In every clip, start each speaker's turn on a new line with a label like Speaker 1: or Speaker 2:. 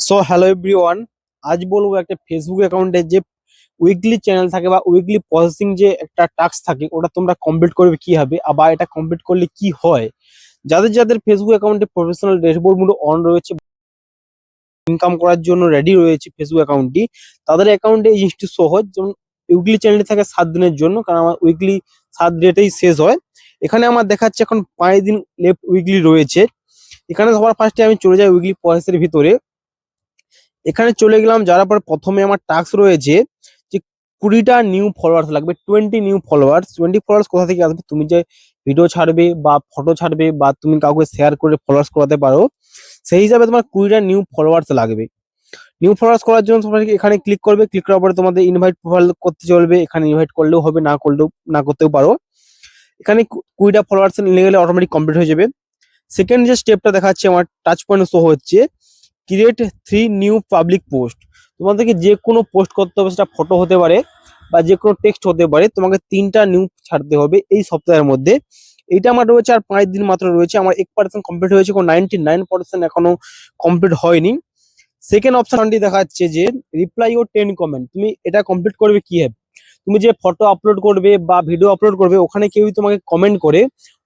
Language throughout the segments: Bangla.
Speaker 1: সো হ্যালো এভরিওয়ান, আজ বলবো একটা ফেসবুক অ্যাকাউন্টে যে উইকলি চ্যানেল থাকে বা উইকলি প্রসেসিং যে একটা টাস্ক থাকে ওটা তোমরা কমপ্লিট করবে কিভাবে, আবার এটা কমপ্লিট করলে কি হয়। যাদের যাদের ফেসবুক অ্যাকাউন্টে প্রফেশনাল ড্যাশবোর্ড মোড অন রয়েছে, ইনকাম করার জন্য রেডি রয়েছে ফেসবুক অ্যাকাউন্টটি, তাদের অ্যাকাউন্টে এই জিনিসটি সহজ। যেমন উইকলি চ্যানেলটি থাকে 7 দিনের জন্য, কারণ আমার উইকলি 7 ডেটেই শেষ হয়। এখানে আমার দেখাচ্ছে এখন 5 দিন লেফট উইকলি রয়েছে। এখানে সবার ফার্স্টে আমি চলে যাই উইকলি প্রসেসের ভিতরে। এখানে চলে গেলাম, যারা পরে প্রথমে আমার টাস্ক রয়েছে যে 20টা নিউ ফলোয়ার্স লাগবে, 20 ফলোয়ার্স কোথা থেকে আসবে? তুমি যে ভিডিও ছাড়বে বা ফটো ছাড়বে বা তুমি কাউকে শেয়ার করে ফলোয়ার্স করাতে পারো, সেই হিসাবে তোমার 20টা নিউ ফলোয়ার্স লাগবে। নিউ ফলোয়ার্স করার জন্য তোমরা এখানে ক্লিক করবে। ক্লিক করার পরে তোমাদের ইনভাইট প্রোফাইল করতে চলবে। এখানে ইনভাইট করলেও হবে, না করতেও পারো। এখানে 20টা ফলোয়ার্স নিয়ে গেলে অটোমেটিক কমপ্লিট হয়ে যাবে। সেকেন্ড যে স্টেপটা দেখাচ্ছে আমার টাচ পয়েন্ট শো হচ্ছে, ক্রিয়েট 3 নিউ পাবলিক পোস্ট। তোমাদেরকে যে কোনো পোস্ট করতে হবে, সেটা ফটো হতে পারে বা যে কোনো টেক্সট হতে পারে। তোমাকে 3টা নিউ ছাড়তে হবে এই সপ্তাহের মধ্যে। এইটা আমার রয়েছে আর 5 দিন মাত্র রয়েছে। আমার 1% কমপ্লিট হয়েছে, 99% এখনো কমপ্লিট হয়নি। সেকেন্ড অপশনটি দেখাচ্ছে যে রিপ্লাই ও 10 কমেন্ট। তুমি এটা কমপ্লিট করবে কি হবে? তুমি যে ফটো আপলোড করবে বা ভিডিও আপলোড করবে, ওখানে কেউই তোমাকে কমেন্ট করে,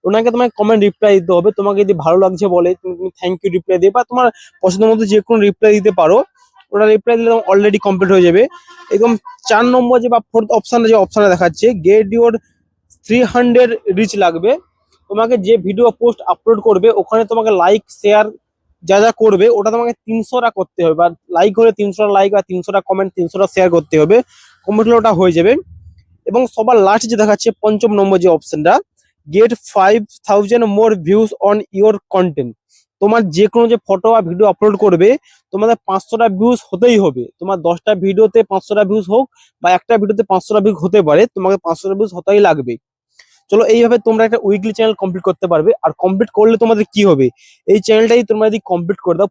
Speaker 1: ওনাকে তোমাকে কমেন্ট রিপ্লাই দিতে হবে। তোমাকে যদি ভালো লাগছে বলে তুমি থ্যাংক ইউ রিপ্লাই দিয়ে, বা তোমার পছন্দের মতো যে কোনো রিপ্লাই দিতে পারো। ওটা রিপ্লাই দিলে অলরেডি কমপ্লিট হয়ে যাবে একদম। 4 নম্বর যে বা ফোর্থ অপশনে যে অপশনে দেখাচ্ছে গেট ইউর 300 রিচ লাগবে। তোমাকে যে ভিডিও পোস্ট আপলোড করবে, ওখানে তোমাকে লাইক শেয়ার যা যা করবে ওটা তোমাকে 300টা করতে হবে, বা লাইক হলে 300টা লাইক বা 300টা কমেন্ট 300টা শেয়ার করতে হবে। কমপ্লিট হলে ওটা হয়ে যাবে। এবং সবার লাস্ট যে দেখাচ্ছে 5ম নম্বর যে অপশনটা, get 5000 more views on your content. তোমার যে কোনো যে ফটো বা ভিডিও আপলোড করবে, তোমাদের 500টা ভিউজ হতেই হবে। তোমার 10টা ভিডিওতে 500টা ভিউজ হোক বা একটা ভিডিওতে 500টা ভিউজ হতে পারে, তোমাকে 500টা ভিউজ হতেই লাগবে। চলো, এইভাবে তোমরা একটা উইকলি চ্যানেল কমপ্লিট করতে পারবে। আর কমপ্লিট করলে তোমাদের কি হবে, এই চ্যানেলটাই তোমরা যদি কমপ্লিট করে দাও,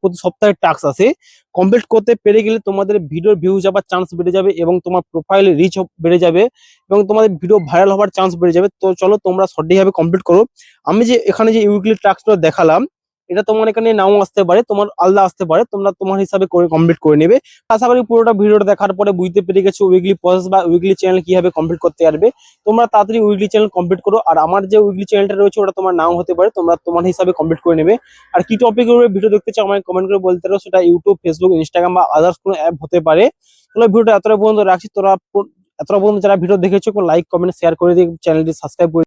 Speaker 1: প্রতি সপ্তাহে টাস্ক আসে, কমপ্লিট করতে পেরে গেলে তোমাদের ভিডিওর ভিউজ যাবার চান্স বেড়ে যাবে এবং তোমার প্রোফাইল রিচ বেড়ে যাবে এবং তোমাদের ভিডিও ভাইরাল হওয়ার চান্স বেড়ে যাবে। তো চলো, তোমরা সঠিকভাবে কমপ্লিট করো। আমি যে এখানে যে উইকলি টাস্কটা দেখালাম, এটা তোমার এখানে নাও আসতে পারে, তোমার আলাদা আসতে পারে, তোমরা তোমার হিসাবে করে কমপ্লিট করে নেবে। আশা করি পুরোটা ভিডিওটা দেখার পরে বুঝতে পেরে গেছো উইকলি প্রসেস বা উইকলি চ্যানেল কিভাবে কমপ্লিট করতে পারবে। তোমরা তাড়াতাড়ি উইকলি চ্যানেল কমপ্লিট করো। আর আমার যে উইকলি চ্যানেলটা রয়েছে ওটা তোমার নাও হতে পারে, তোমরা তোমার হিসাবে কমপ্লিট করে নেবে। আর কি টপিকের উপরে ভিডিও দেখতে চাও আমাকে কমেন্ট করে বলতে পারো, সেটা ইউটিউব, ফেসবুক, ইনস্টাগ্রাম বা আদার্স কোনো অ্যাপ হতে পারে। তাহলে ভিডিওটা এতটা পর্যন্ত রাখছি। এতটা পর্যন্ত যারা ভিডিও দেখেছো, লাইক কমেন্ট শেয়ার করে দিয়ে চ্যানেলটি সাবস্ক্রাইব করে